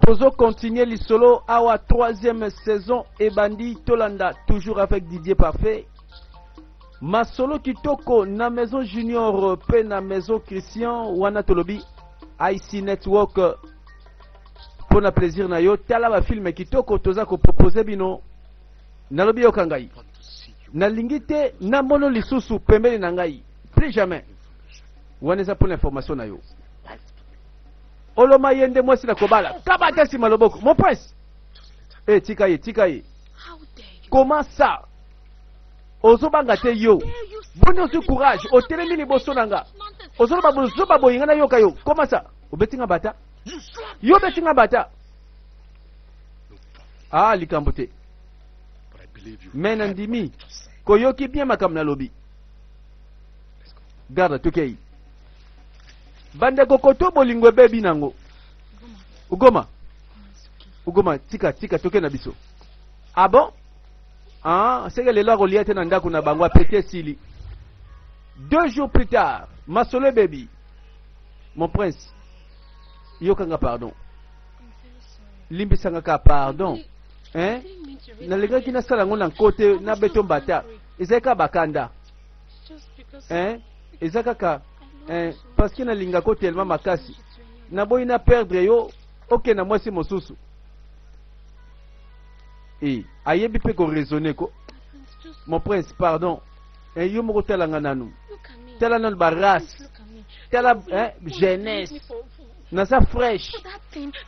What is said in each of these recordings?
Tozo continuer le solo awa troisième saison et Bandi Tolanda toujours avec Didier Parfait. Ma solo kitoko na maison junior pe na maison Christian wana tolobi IC Network pour na plaisir na yo tala ba film kitoko toza ko proposer bino nalobi yo kangai na lingite na mono lisusu pembeni na ngai plus jamais wana za pour l'information na yo Oloma yende mwasi na kobala kabata si maloboko mon prince tika ye comment ça ozobanga te yo boni osu courage otelemi liboso nanga ozoloba bozoba boyinga na yoka yo comment ça obetinga bata yo betinga bata ah likambo te mais nandimi koyoki bien makambo na lobi garde tokei bande kokoto bolingo bebi nango ugoma tika toke na biso ah bon ah c'est que les lois reliées na ndako na bango pété sili 2 jours plus tard masolo baby mon prince yokanga pardon limbisanga ka pardon hein na lega kina sala ngona côté na beto mbata ezeka bakanda hein ezaka ka parce que na linga ko tellement makasi na boyi na perdre yo ok na mwasi mosusu ayebi pe ko raisonner ko mon prince pardon yo moko talanga nanu tala non ba race tala jeunesse na sa fresh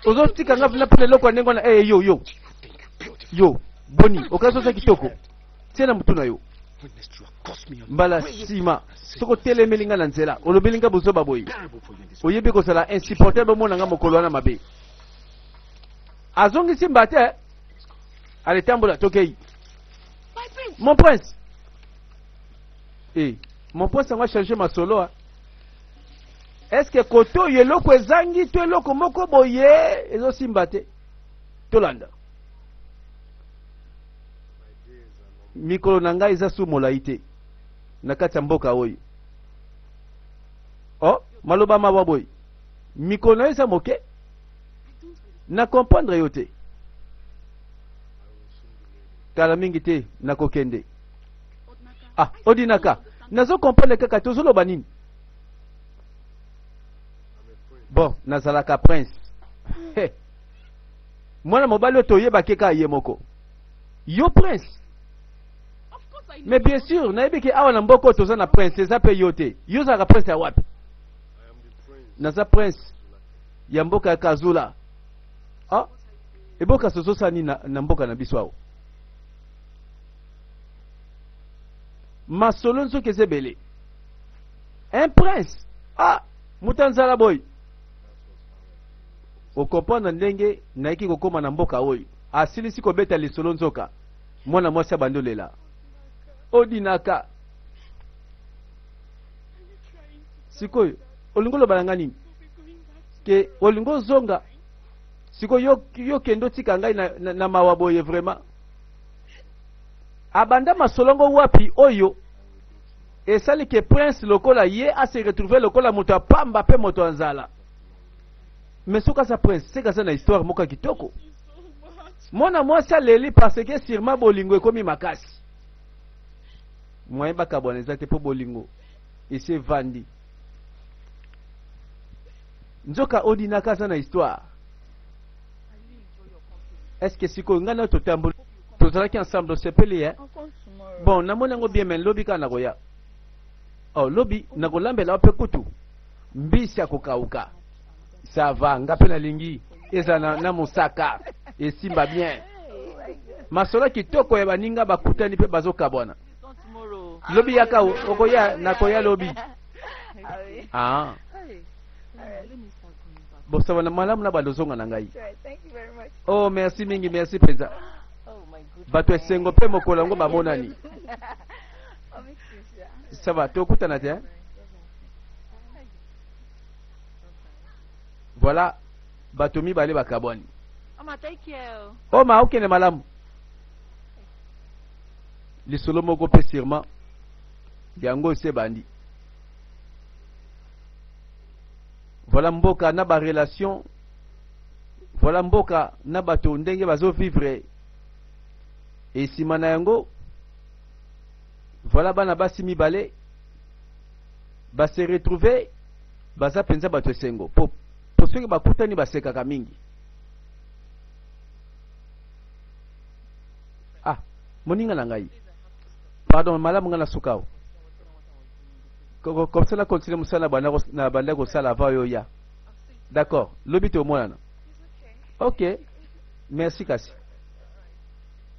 ozo tika ngapna pele loko nengo na yo boni okaso sa kitoko tena mutuna yo mbala sima soko telemelinga na nzela olobelinga buzoba boyi oyebi ko sala insupportable mona nga mokolo na mabe azongi simbate allez tambola tokei mon prince mon prince va changer ma solo est-ce que koto yeloko ezangi to eloko moko boye ezo simbate tolanda mikolo na ngai eza su molaite na kati ya mboka oyo maloba mawa boy mikolo na eza moke na comprendre yo te kala mingi te na kokende odinaka nazo comprendre kaka tozoloba nini bon nazalaka prince mwana mobali oyo toyeba keka ye moko yo prince mais bien sûr nayebi ke awa na mboka toza na prince eza pe yo te yo zalaka prince ya wapi naza prince ya mboka ya Kazula eboka sozosani na mboka na biso awo masolo nzoki ezebele un prince mutanzala boy okomprendre ndenge naiki kokoma na mboka oyo asilisi kobeta lisolo nzoka mwana mwasi abandolela odinaka sikoyo olingo lobalanga nini ke olingo zonga sikoyo yo kendo tika ngai na mawa boye vraiment abanda masolongo wapi oyo esali ke prince lokola ye ase retrouver lokola moto apamba pe moto anzala mais soka sa prince c'est ka sa na histoire moka kitoko mona mwasi aleli parce que sûrement bolingo ekomi makasi moyen bakabwana eza te po bolingo ese vandi nzoka odinaka sa na histoire est-ce que siko ngana totambo tozalaki ensemble osepeli bon namoni yango bien men lobi kaka nakoya lobi nakolambela wape kutu mbisi ya kokauka sava nga mpe nalingi eza na mosaka esimba bien masolo kitoko ya baninga bakutani mpe bazokabwana lobi yaka okoya nakoya lobi bosaba na malamu na balozonga na ngai merci mingi merci penza bato esengo mpe mokolo yango bamonani sava tokutana te voilà bato mibale bakabwani okende malamu lisolo moko mpe sûrement yango ese bandi voilà mboka na ba relation voilà mboka na bato ndenge bazo vivre et simana yango voilà bana basi mibale ba se retrouver baza penza bato sengo po soki bakutani basekaka mingi. Ah moninga na ngai pardon malamu nga na sukao comme ça na continue musala na banda ko sala va yo ya d'accord lobi to mona. Ok merci kasi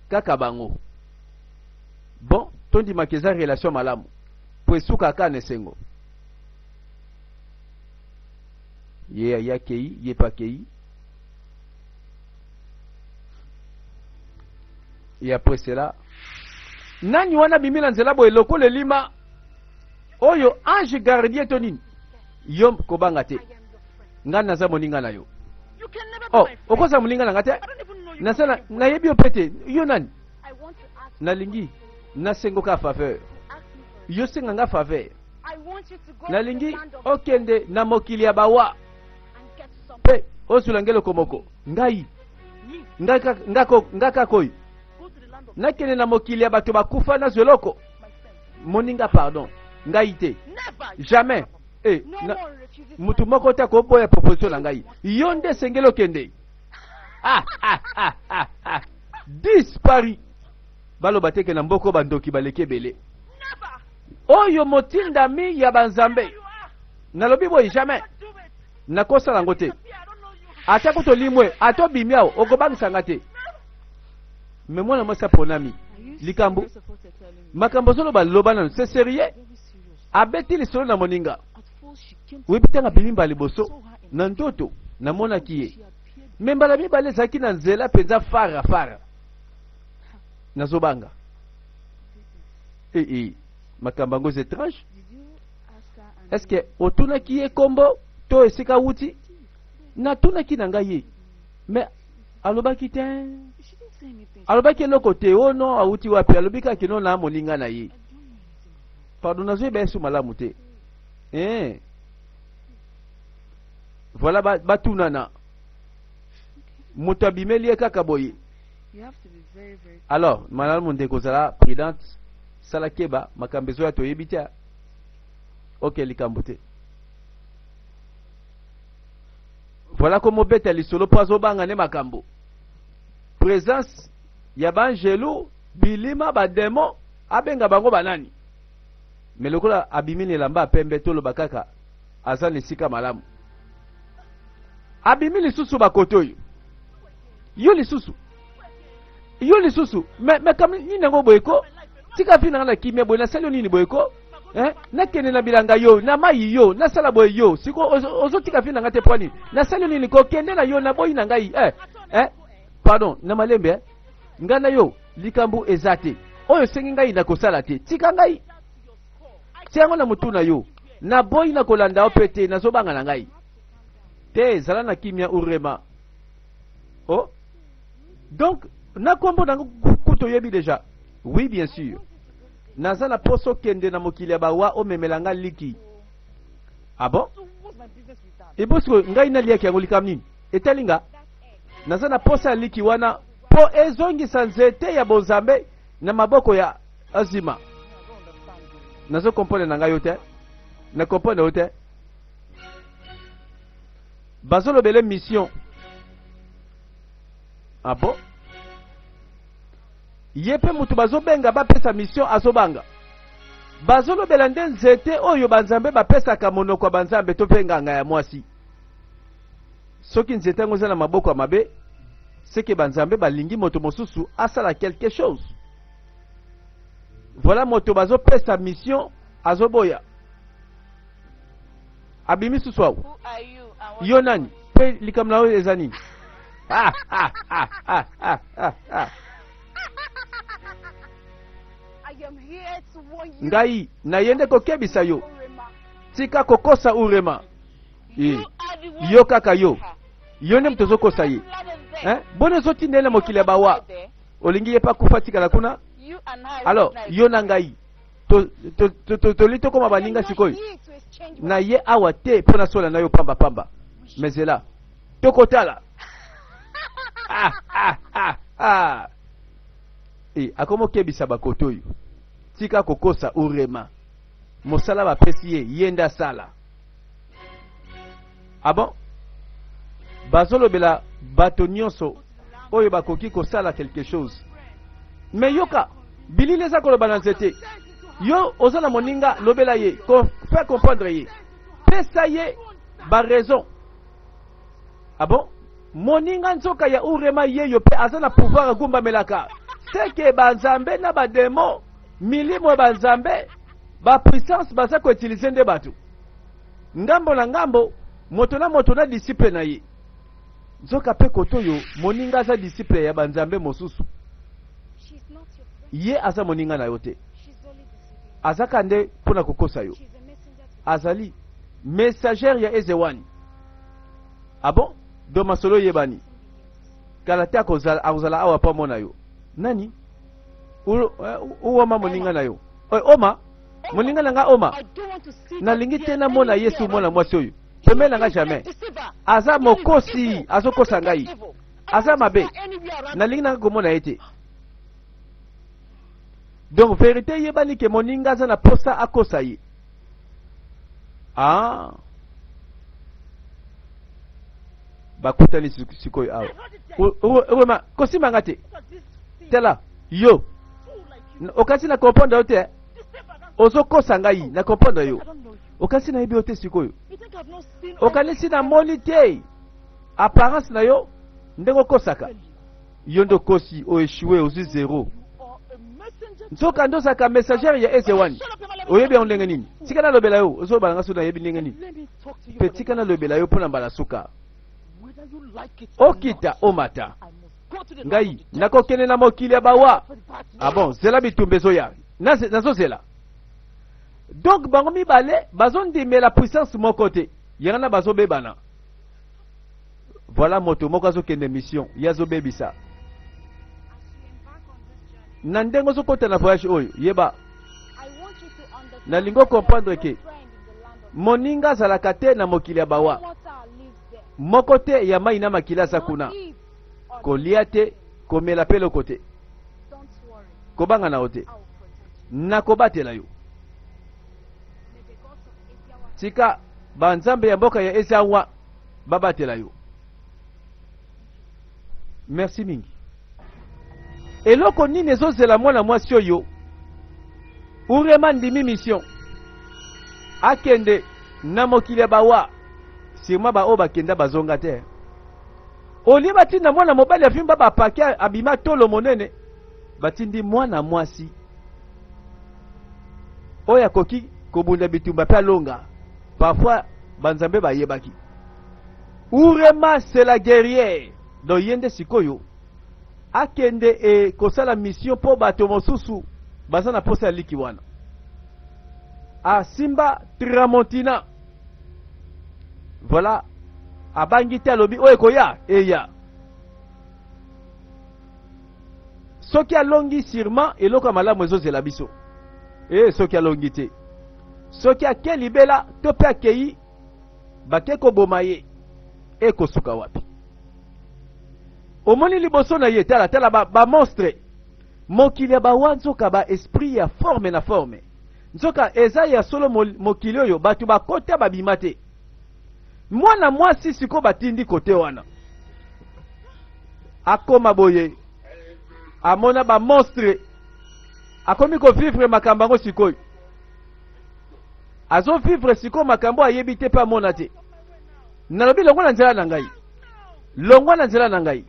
kaka bango bon tondi makeza relation malamu po esuka ka ne sengo ye ya kei ye pa kei et après cela nani wana bimila nzela bo eloko le lima oyo ange gardien tonini yo kobanga te nga naza moninga na yo. Oh okoza moninga na nga te nasala nayebi yo pete yo nani nalingi nasengo ka faveur yo senga nga faveur nalingi okende na mokili ya bawa pe osulangelo komoko ngai ngaka koyi nakende na mokili ya bato bakufa na zeloko moninga pardon ngai te jamais mutu moko te akoboya proposition na ngai yo nde sengelo kende dispari baloba teke na mboko bandoki baleki ebele oyo motindami ya banzambe nalobi boye jamais nakosala yango te ata kuto limwe ato bimiao okobangisanga te me mwana mwasi aponami likambo makambo zoloba loba nano c'est sérieux abeti lisolo na moninga webitanga bilimba liboso na ndoto namonaki ye me mbala mibale ezalaki na nzela mpenza fara nazobanga makambo yango c'est étrange. Est-ce que otunaki ye kombo to esika wuti natunaki na ngai ye me alobaki te alobaki eloko te ono awuti wapi alobi kaki no na moninga na ye pardon nazoyeba yesu malamu te voilà batunana moto abimeli ye kaka boye. Alors malamu nde kozala prudente sala keba makambo ezo ya toyebi te ok likambo te. Voilà comme obeta lisolo po azobanga ne makambo présence ya banjelu bilima bademo abenga bango banani me lokola abimini elamba pembe toloba kaka aza lisika malamu abimi lisusu bakoto oyo yo lisusu me kam nini yango boyeko tika fina na kimia boye nasali nini boyeko nakende na bilanga yo na mai yo nasala boye yo siko ozotika fina ngate pwani nasali nini ko kende na yo na boyi na ngai pardon na malembe ngana yo likambu ezate oyo sengi ngai na kosala te tika ngai tiango na mutu na yo na boyi na kolanda opete nazobanga na ngai te zala na kimia urema donc na kombo na kuto yebi déjà oui bien sûr naza na poso kende na mokili ya bawa omemelanga liki bon ebosko ngai na liaki yango likam nini etalinga naza na posa liki wana po ezongisa nzete ya bonzambe na maboko ya azima nazo kompone na ngai yo te na kompone yo te bazolobele mission bon ye mpe mutu bazobenga bapesa mission azobanga bazolobela nde nzete oyo banzambe bapesaka monoko ya banzambe to mpe nganga ya mwasi soki nzete yango eza na maboko ya mabe seke banzambe balingi moto mosusu asala quelque chose. Voilà moto bazopesa mission azoboya abimi susu awo yo nani mpe likambo na oyo eza nini ngai nayende kokebisa yo tika kokosa urema yo kaka yo nde moto ozokosa ye bona ezotindela mokili ya bawa olingi ye pa kufa tikala kuna alors yo na ngai toli tokoma baninga sikoyo na ye awa te mpo nasola na yo pambapamba mezela tokotala Akomo kebisa bakoto yo. Tika kokosa urema. Mosala bapesi ye yenda sala. Ah bon? Bazolo bela bato nyonso oyo bakoki kosala quelque chose. Mais yoka bili leza koloba na nzete. Yo ozana moninga lobela ye ko faire comprendre ye. Pesa ye ba raison. Ah bon? Moninga nzoka ya urema ye yo pe azana pouvoir gumba melaka. C'est que banzambe na ba demo milimo banzambe ba puissance baza ko utiliser nde batu. Ngambo na ngambo moto na disciple na ye. Nzoka pe kotoyo moninga za disciple ya banzambe mosusu. Ye aza moninga na yote. Azaka nde pona kokosa yo. Azali messagère ya ezewani. Ah bon? Do masolo yebani. Kalata kozala awa pa mona yo. Nani? Uoma moninga na yo. Oma? Moninga na nga oma. Nalingi tena mona Yesu mona mwasi oyo. Pemela nga jamais. Aza mokosi, azokosa ngai. Aza mabe. Nalingi na nga komona yete. Donc vérité yebani ke moninga za na posa akosa ye. Ah. Bakutani sikoyo awa. Uwema kosima ngate. Tela yo. Okasi na comprendre yote. Ozo kosa ngai na comprendre yo. Okasi na yebi yote sikoyo. Okanisi na moni te. Apparence na yo ndengo kosaka. Yondo kosi o échoué ozi zéro. Nzoka ndo saka messagère ya ezewani. Oyebi ya ndenge nini? Tika na lobela yo, ozo balanga so na yebi ndenge nini? Petika na lobela yo pona mbala suka. Okita omata. Ngai nakokene na mokili ya bawa. Ah bon, zela bitumbezo ya. Nazo zela. Donc bango mibale bazondimela la puissance mon côté. Yana bazo bebana. Voilà moto moko azokende mission, yazo bebisa. Nandengo zo kota na voyage oyo, yeba. Nalingo comprendre que moninga zalaka te na mokili ya bawa. Moko te ya mai na makila za kuna. Kolia te, komela pe loko te. Kobanga na ote. Nakobatela yo. Tika banzambe ya mboka ya ezawa babatela yo. Merci mingi. Eloko nini ezozela mwana mwasi oyo urema ndimi mission akende na mokili ya bawa sirma ba o bakenda bazonga te oli batinda mwana mobali afimba bapake abima tolo monene batindi mwana mwasi oya koki kobunda bitumba pe alonga parfois banzambe bayebaki urema c'est la guerrière do yende sikoyo akende kosala mission po bato mosusu baza na posa ya liki wana asimba tramontina voilà abangi te alobi oyo ekoya eya soki alongi sirma eloko ya malamu ezozela biso soki alongi te soki ake libela to mpe akei bake koboma ye ekosuka wapi omoni liboso na ye tala ba monstre mokili ya bawa nzoka ba esprit ya forme na forme nzoka eza ya solo mokili oyo bato bakota babima te mwana mwasi siko batindi kote wana akoma boye amona ba monstre akomi kovivre makambo yango sikoyo azovivre sikoyo makambo ayebi te mpe amona te nalobi longwa na nzela na ngai longwa na nzela na ngai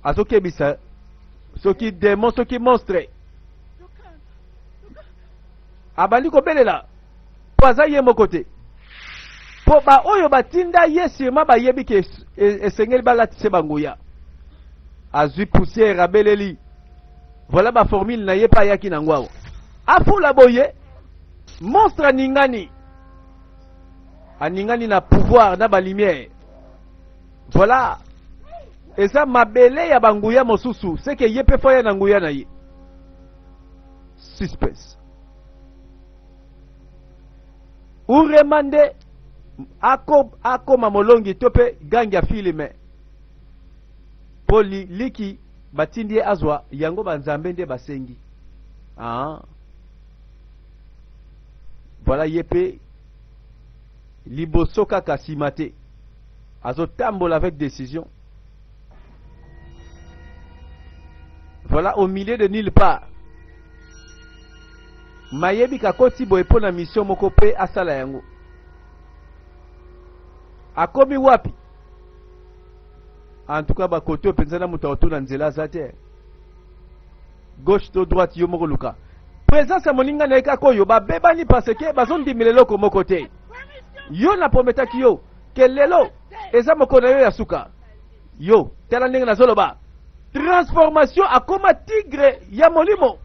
azokebisa soki démon soki monstre abandi kobelela po aza ye moko te po ba oyo batinda ye sirma bayebi ke esengeli balatise banguya azwi poussière abeleli voilà ba formule na ye pa ayaki na ngwawo afula boye monstre aningani na pouvoir na balumière voilà eza mabele ya banguya mosusu seke ye pe foya na nguya na ye suspense uremande akoma molongi to pe gangi ya filime po liki batindi azwa yango banzambe nde basengi. Voilà yepe liboso kaka simate azotambola avec décision. Voilà au milieu de nulle part. Mayebi kakoti boye po na mission moko pe asala yango. Akomi wapi? En tout cas ba koto pensana muto na nzela zate. Gauche to droite yo moko luka. Présence moninga na eka koyo ba bebani parce que bazondi milelo ko moko te. Yo na prometa ki yo ke lelo eza moko na yo ya suka. Yo tela ndenge na zoloba. Transformation akoma tigre ya molimo.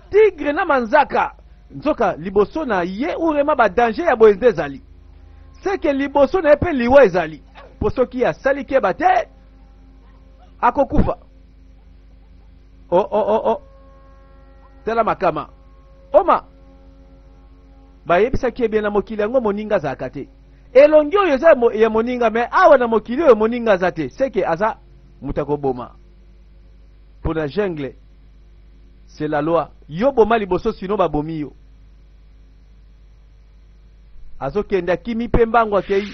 Tigre na manzaka. Nzoka liboso na ye urema ba danger ya boende zali. C'est que liboso na epe liwa ezali. Poso ki asali ke bate akokufa. Oh. Tela makama. Oma. Ba yebisa ki bien na mokili yango moninga zakate. Elongi oyo eza ya moninga me awa na mokili oyo moninga zate. C'est que aza mutako boma. Pour la jungle, c'est la loi. Yo boma liboso sino ba bomi yo. Azo kenda kimi pembango akei.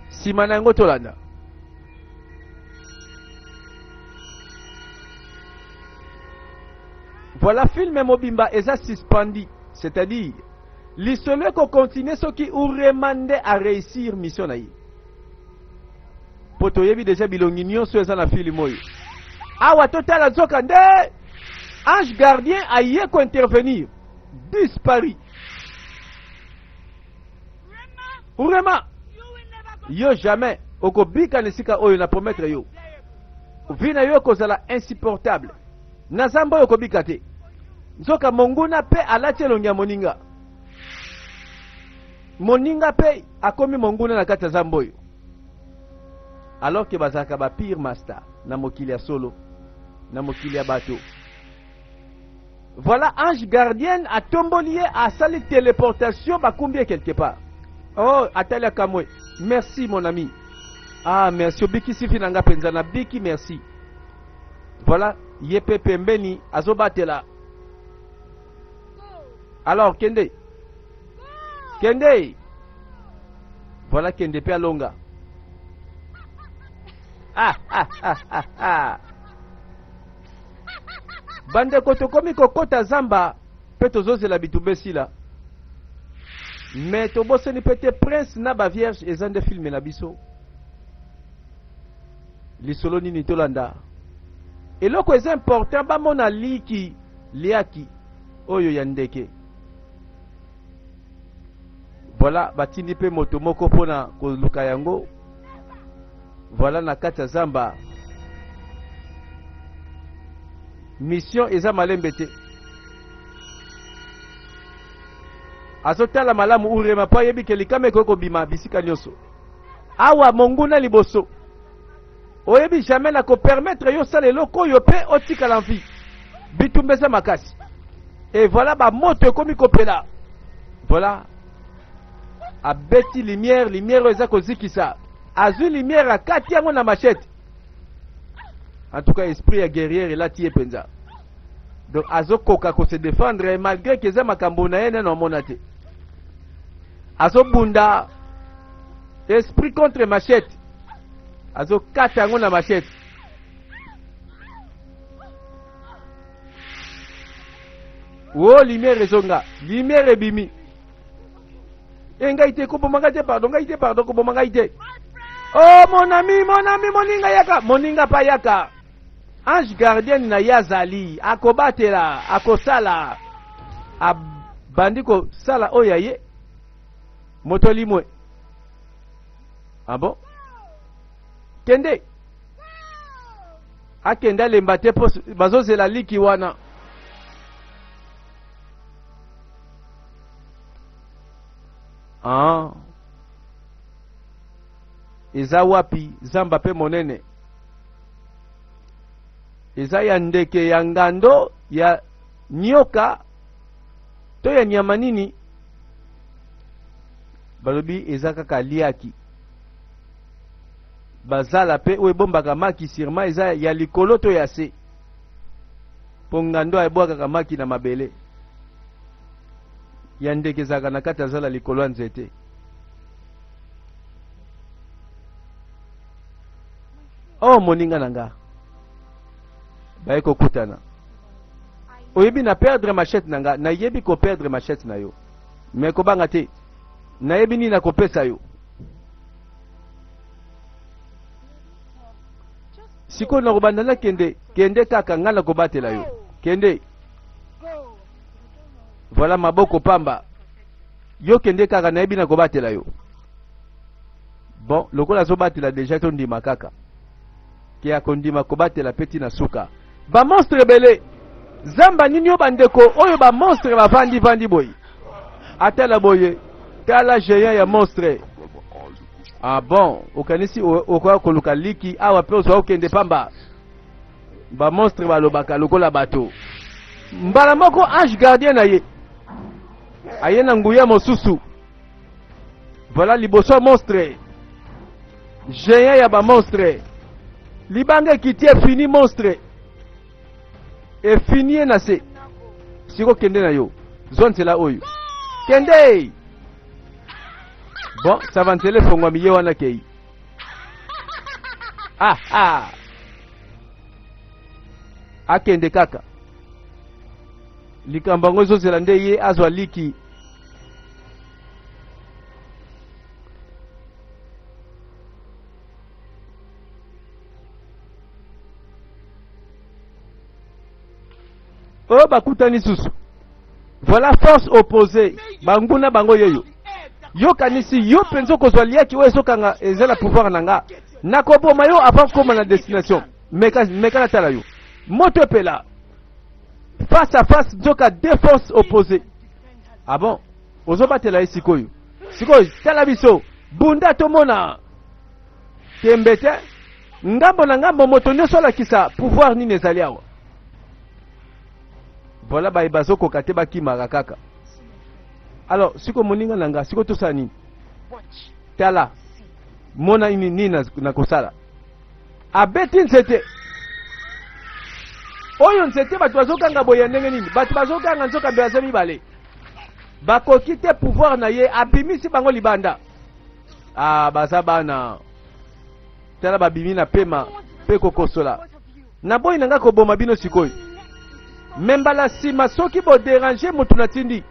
Simana yango tolanda. Voilà film mobimba eza suspendi, c'est-à-dire l'isole ko continue ce qui ou remande à réussir mission na yi. Poto yebi déjà bilongi nyonso eza na film oyo. Awa totala zoka nde ange gardien aye ko intervenir. Disparu. Vraiment. Yo jamais okobika nesika oyo na promettre yo. Vina yo kozala insupportable. Nazambo yo kobika te. Nzoka monguna pe alati elongi moninga. Moninga pe akomi monguna na kati ya zambo yo. Alors que bazaka ba pire master na mokili ya solo, na mokili ya bato. Voilà ange gardien a tombolié a sali téléportation ba combien quelque part. Oh, atala kamwe. Merci mon ami. Ah, merci obiki sifi nanga penzana biki merci. Voilà, yepe pembeni azobatela. Alors Kende. Kende. Voilà Kende pe alonga. Bande kotokomi kokota zamba pe tozozela bitubesi la. Mais toboseni pete prince na ba vierge ezande filme na biso. Lisolo nini tolanda. Eloko eza important ba mona liki liaki oyo ya ndeke. Voilà batindi pe moto moko pona koluka yango. Voilà na kati ya zamba. Mission eza malembe te. Azotala malamu urema pa yebi ke likame koko bima bisika nyonso. Awa monguna liboso. Oyebi jamais na ko permettre yo sale loko yo pe otika l'envie. Bitumbeza makasi. Et voilà ba moto komi kopela. Voilà. Abeti lumière eza kozikisa. Azu lumière akati yango na machette. En tout cas esprit ya guerrière la tie penza. Donc azo koka ko se défendre malgré que za makambo na yene no monate. Azo bunda esprit contre machette. Azo kata yango na machette. Oh lumière ezonga, lumière ebimi. Engaite ko bomanga pardon, ngaite pardon ko bomanga ite. Oh mon ami, moninga yaka, moninga pa yaka. Ange gardien na yazali, akobatela, akosala, abandiko sala oyaye, motolimwe. Ah bon? Kende. Akenda lembate po bazozela liki wana. Ah. Eza wapi zamba pe monene. Eza ya ndeke ya ngando ya nyoka to ya nyama nini. balobi eza kaka liaki bazala pe oyo ebombaka maki sirma eza ya likolo to ya se mpo ngando ebwakaka maki na mabele ya ndeke ezalaka na kati azala likolo ya nzete. Oh moninga na nga baye kokutana oyebi na perdre machette na nga nayebi ko perdre machette na yo me kobanga te nayebi nini na kopesa yo sikoyo na kobanda na kende kaka nga na kobatela yo kende voilà maboko pamba yo kende kaka nayebi na kobatela yo. Bon lokola azobatela deja to ndima kaka ke akondima kobatela peti na suka ba monstre ebele zamba nini yo bandeko oyo ba monstre bavandi vandi boye atala boye tala géant ya monstre. Ah bon okanisi okoya koluka liki awa pe ozwa okende pamba ba monstre balobaka lokola bato mbala moko ange gardien na ye aye na nguya mosusu voilà liboso monstre géant ya ba monstre libanga kitie fini monstre e fini na se siko kende na yo zone c'est là oyo kende. Bon ça va ntele fongwa miye wana kei akende kaka likambo ngo ezozela nde ye azwa liki oyo bakutani susu. Voilà force opposée banguna bango yeyo yo kanisi yo penzo kozwa liaki oyo ezokanga ezala pouvoir nanga nakoboma yo avant koma na destination meka na tala yo moto epela face à face nzoka deux forces opposées. Ah bon ozobatela ye sikoyo tala biso bunda tomona tembe te ngambo na ngambo moto nyonso alakisa pouvoir nini ezali awa. Voilà baye bazokoka te bakimaka kaka. Alors siko moninga nanga siko tosala nini tala mona nini na kosala abeti nzete oyo nzete bato bazokanga boye ndenge nini bato bazokanga nzoka mbe baza mibale bakoki te pouvoir na ye abimisi bango libanda. Baza bana tala babimi na pema pe kokosola na boyi nanga koboma bino sikoyo membala nsima soki boderange motu na tindi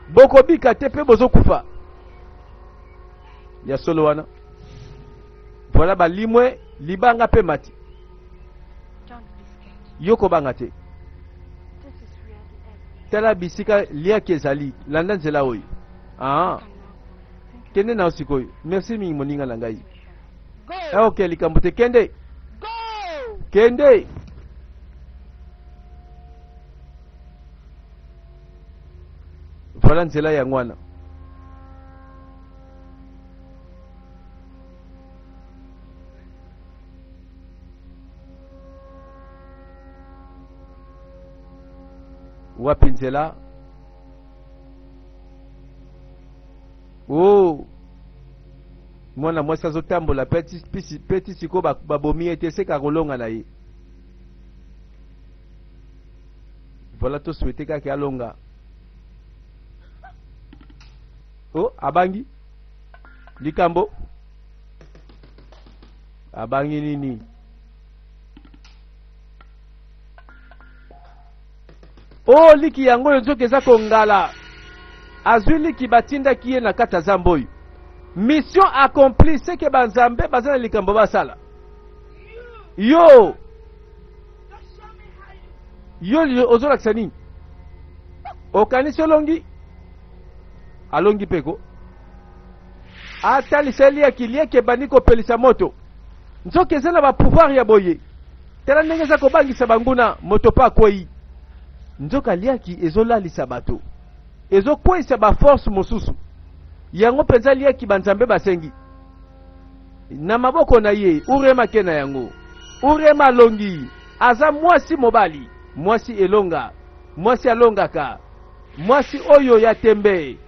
bokobika te pe bozokufa ya solo wana. Voilà balimwe libanga pe mati yoko banga te tala bisika liaki ezali landa nzela oyo. Kende na osikoyo merci mingi moninga na ngai. Ok likambo te kende voilà nzela ya ngwana. Wapi nzela? Oh mwana mwasi azotambola peti siko babomi ete seka kolonga na ye. Voilà to souhaité kaka alonga. Oh abangi likambo abangi nini oh liki yango nzoka eza kongala azwi liki batindaki ye na kata zambo oyo mission accomplie seke banzambe baza na likambo basala yo ozolakisa nini okanisi olongi alongi peko atalisa liaki ebandi kopelisa moto nzoka eza na bapouvoir ya boye tala ndenge eza kobangisa banguna moto pa akwei nzoka liaki ezolalisa bato ezokweyisa baforce mosusu yango mpenza liaki banzambe basengi na maboko na ye urema ke na yango urema alongi aza mwasi mobali mwasi elonga mwasi alongaka mwasi oyo ya tembe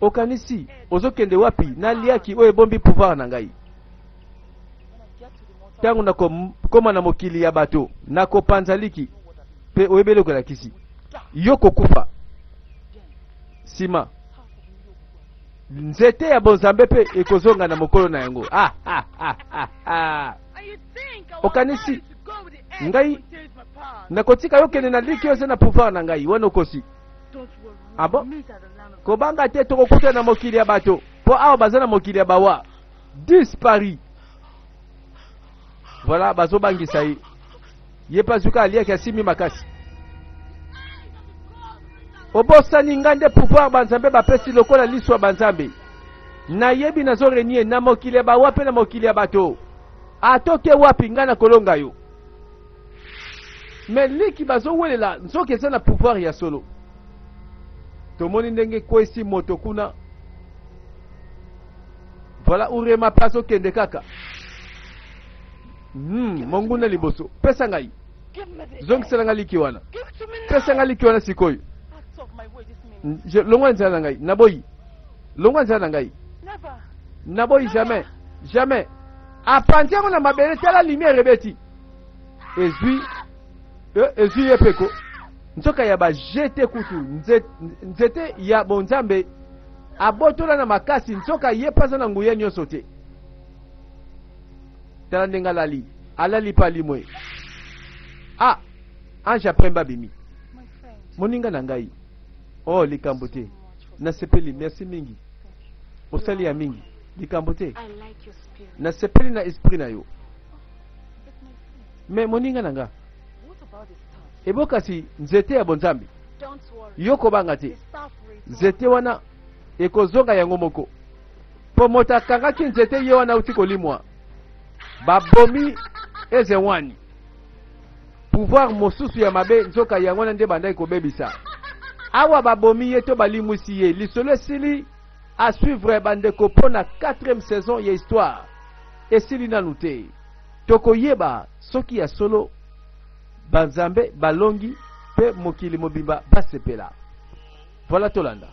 okanisi ozokende wapi naliaki oyo ebombi pouvoir na ngai ntango nakoma na mokili ya bato nakopanza liki mpe oyebeli okolakisi yo kokufa nsima nzete ya bonzambe mpe ekozonga na mokolo na yango. Okanisi ngai nakotika yo kende na liki yo eza na pouvoir na ngai wana okosi abo kobanga te tokokuta na mokili ya bato mpo awa baza na mokili ya bawa dispari. Voilà bazobangisa ye ye pazuka aliaki asimi makasi obosani nga nde pouvoir banzambe bapesi lokola liswa banzambe nayebi nazorenie na mokili ya bawa mpe na mokili ya bato atoke wapi nga na kolonga yo me liki bazowelela nzoki eza na pouvoir ya solo. Tomoni ndenge kwesi moto kuna voilà urema place okende kaka monguna liboso pesa ngai zongisela ngai liki wana pesa ngai liki wana sikoyo longwa nzala na ngai naboyi longwa nzala na ngai naboyi jamais jamais apanzi yango na mabele tala lumière ebeti ezwi ye peko nzoka ya bajete kutu nzete ya bonzambe abotola na makasi nzoka ye paza na nguya nyonso te tala ndenge alali pa limwe ange apremba bimi moninga na ngai likambo te nasepeli merci mingi osali ya mingi likambo te nasepeli na esprit na yo me moninga na nga ebokasi nzete ya bonzambi yo kobanga te nzete wana ekozonga yango moko po moto akangaki nzete ye wana uti kolimwa babomi eze wani pouvoir mosusu ya mabe nzoka yango wana nde bandaki kobebisa awa babomi ye to balimwisi ye lisolo esili a suivre bandeko mpo na 4e saison ya histoire esili nanu te tokoyeba soki ya solo banzambe balongi mpe mokili mobimba basepela. Voilà tolanda.